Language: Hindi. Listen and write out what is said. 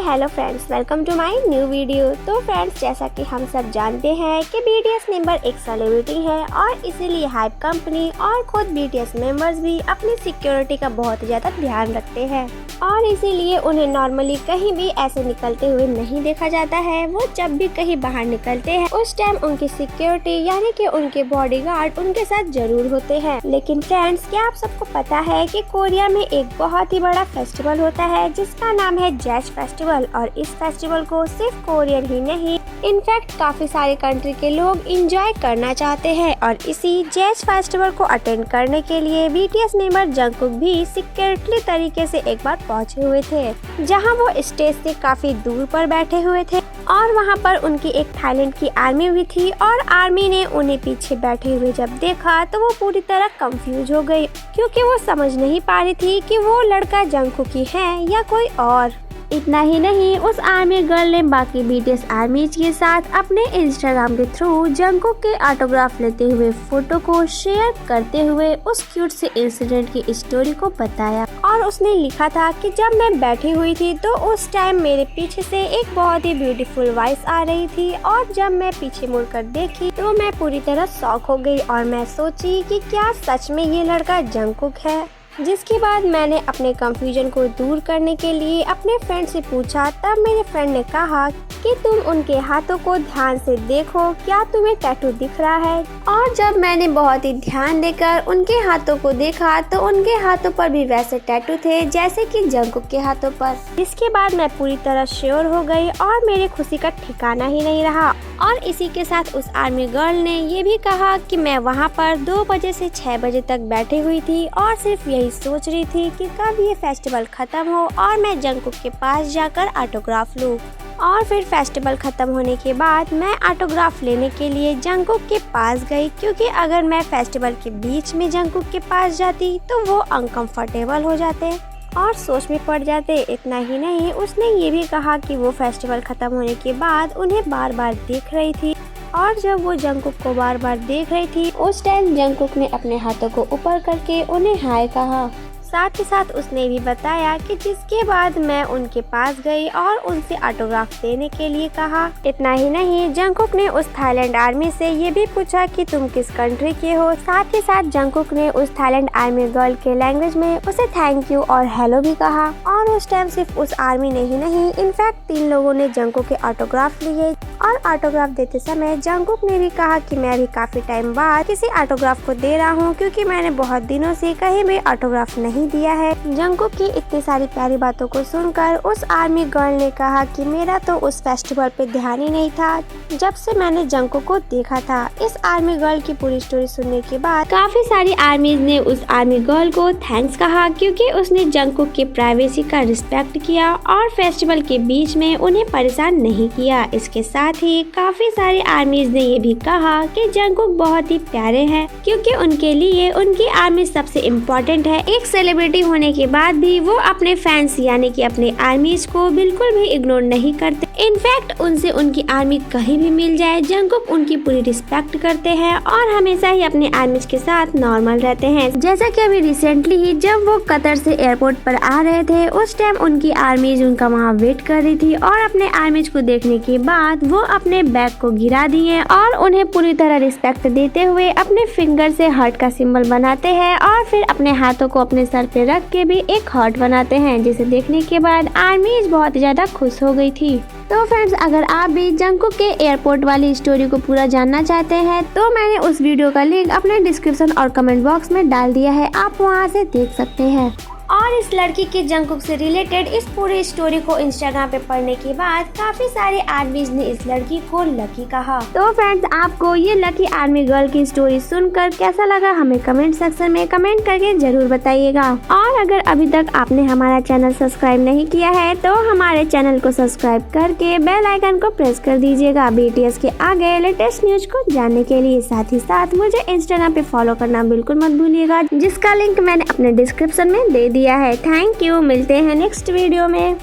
Hello friends, welcome to my new video. तो फ्रेंड्स, जैसा कि हम सब जानते हैं कि BTS मेंबर एक सेलिब्रिटी है और इसीलिए हाइप कंपनी और खुद BTS मेंबर्स भी अपनी सिक्योरिटी का बहुत ही ज़्यादा ध्यान रखते हैं और इसीलिए उन्हें नॉर्मली कहीं भी ऐसे निकलते हुए नहीं देखा जाता है। वो जब भी कहीं बाहर निकलते हैं उस टाइम उनकी सिक्योरिटी यानी कि उनके बॉडीगार्ड उनके साथ जरूर होते हैं। लेकिन फ्रेंड्स, क्या आप सबको पता है कि कोरिया में एक बहुत ही बड़ा फेस्टिवल होता है जिसका नाम है जैज फेस्टिवल, और इस फेस्टिवल को सिर्फ कोरियन ही नहीं इनफैक्ट काफी सारे कंट्री के लोग एंजॉय करना चाहते हैं। और इसी जैज फेस्टिवल को अटेंड करने के लिए BTS मेंबर जंगकुक भी सिक्योरिटी तरीके से एक बार पहुंचे हुए थे, जहां वो स्टेज से काफी दूर पर बैठे हुए थे और वहां पर उनकी एक थाईलैंड की आर्मी भी थी और आर्मी ने उन्हें पीछे बैठे हुए जब देखा तो वो पूरी तरह कंफ्यूज हो गई, क्योंकि वो समझ नहीं पा रही थी कि वो लड़का जंगकुक ही है या कोई और। इतना ही नहीं, उस आर्मी गर्ल ने बाकी BTS आर्मीज के साथ अपने इंस्टाग्राम के थ्रू जंगकुक के ऑटोग्राफ लेते हुए फोटो को शेयर करते हुए उस क्यूट से इंसिडेंट की स्टोरी को बताया। और उसने लिखा था कि जब मैं बैठी हुई थी तो उस टाइम मेरे पीछे से एक बहुत ही ब्यूटीफुल वॉइस आ रही थी और जब मैं पीछे मुड़कर देखी तो मैं पूरी तरह शॉक हो गई और मैं सोची कि क्या सच में ये लड़का जंगकुक है। जिसके बाद मैंने अपने कंफ्यूजन को दूर करने के लिए अपने फ्रेंड से पूछा। तब मेरे फ्रेंड ने कहा कि तुम उनके हाथों को ध्यान से देखो, क्या तुम्हें टैटू दिख रहा है। और जब मैंने बहुत ही ध्यान देकर उनके हाथों को देखा तो उनके हाथों पर भी वैसे टैटू थे जैसे कि जंगकुक के हाथों पर। इसके बाद मैं पूरी तरह श्योर हो गई और मेरी खुशी का ठिकाना ही नहीं रहा। और इसी के साथ उस आर्मी गर्ल ने ये भी कहा कि मैं वहाँ पर 2 बजे से 6 बजे तक बैठी हुई थी और सिर्फ यही सोच रही थी कि कब ये फेस्टिवल खत्म हो और मैं जंगकुक के पास जाकर ऑटोग्राफ लूँ। और फिर फेस्टिवल खत्म होने के बाद मैं ऑटोग्राफ लेने के लिए जंगकुक के पास गई, क्योंकि अगर मैं फेस्टिवल के बीच में जंगकुक के पास जाती तो वो अनकंफर्टेबल हो जाते और सोच में पड़ जाते। इतना ही नहीं, उसने ये भी कहा कि वो फेस्टिवल खत्म होने के बाद उन्हें बार बार देख रही थी और जब वो जंगकुक को बार बार देख रही थी उस टाइम जंगकुक ने अपने हाथों को ऊपर करके उन्हें हाय कहा। साथ ही साथ उसने भी बताया कि जिसके बाद मैं उनके पास गई और उनसे ऑटोग्राफ देने के लिए कहा। इतना ही नहीं, जंगकुक ने उस थाईलैंड आर्मी से ये भी पूछा कि तुम किस कंट्री के हो। साथ ही साथ जंगकुक ने उस थाईलैंड आर्मी गर्ल के लैंग्वेज में उसे थैंक यू और हेलो भी कहा। और उस टाइम सिर्फ उस आर्मी ने ही नहीं, इनफैक्ट 3 लोगों ने जंगकुक के ऑटोग्राफ लिए। और ऑटोग्राफ देते समय जंगकुक ने भी कहा कि मैं भी काफी टाइम बाद किसी ऑटोग्राफ को दे रहा हूँ, क्योंकि मैंने बहुत दिनों से कहीं भी ऑटोग्राफ नहीं दिया है। जंगकुक की इतनी सारी प्यारी बातों को सुनकर उस आर्मी गर्ल ने कहा कि मेरा तो उस फेस्टिवल पे ध्यान ही नहीं था जब से मैंने जंगकुक को देखा था। इस आर्मी गर्ल की पूरी स्टोरी सुनने के बाद काफी सारी आर्मीज ने उस आर्मी गर्ल को थैंक्स कहा, क्योंकि उसने जंगकुक के प्राइवेसी का रिस्पेक्ट किया और फेस्टिवल के बीच में उन्हें परेशान नहीं किया। इसके साथ ही काफी सारी आर्मीज ने ये भी कहा कि जंगकुक बहुत ही प्यारे हैं, क्योंकि उनके लिए उनकी आर्मी सबसे इम्पोर्टेंट है। एक सेलिब्रिटी होने के बाद भी वो अपने फैंस यानी कि अपने आर्मीज को बिल्कुल भी इग्नोर नहीं करते। इनफैक्ट उनसे उनकी आर्मी कहीं भी मिल जाए जंगकुक उनकी पूरी रिस्पेक्ट करते हैं और हमेशा ही अपने आर्मीज के साथ नॉर्मल रहते हैं। जैसा कि अभी रिसेंटली ही जब वो कतर से एयरपोर्ट पर आ रहे थे उस टाइम उनकी आर्मीज उनका वहाँ वेट कर रही थी और अपने आर्मीज को देखने के बाद वो अपने बैग को गिरा दिए और उन्हें पूरी तरह रिस्पेक्ट देते हुए अपने फिंगर से हार्ट का सिंबल बनाते हैं और फिर अपने हाथों को अपने सर पे रख के भी एक हार्ट बनाते हैं, जिसे देखने के बाद आर्मीज बहुत ज्यादा खुश हो गई थी। तो फ्रेंड्स, अगर आप भी जंगकुक के एयरपोर्ट वाली स्टोरी को पूरा जानना चाहते हैं तो मैंने उस वीडियो का लिंक अपने डिस्क्रिप्शन और कमेंट बॉक्स में डाल दिया है, आप वहां से देख सकते हैं। और इस लड़की के जंगकुक से रिलेटेड इस पूरी स्टोरी को इंस्टाग्राम पे पढ़ने के बाद काफी सारे आर्मीज ने इस लड़की को लकी कहा। तो फ्रेंड्स, आपको ये लकी आर्मी गर्ल की स्टोरी सुनकर कैसा लगा हमें कमेंट सेक्शन में कमेंट करके जरूर बताइएगा। और अगर अभी तक आपने हमारा चैनल सब्सक्राइब नहीं किया है तो हमारे चैनल को सब्सक्राइब करके बेल आइकन को प्रेस कर दीजिएगा BTS के आगे लेटेस्ट न्यूज को जानने के लिए। साथ ही साथ मुझे इंस्टाग्राम पे फॉलो करना बिल्कुल मत भूलिएगा, जिसका लिंक मैंने अपने डिस्क्रिप्शन में दे दिया है। थैंक यू, मिलते हैं नेक्स्ट वीडियो में।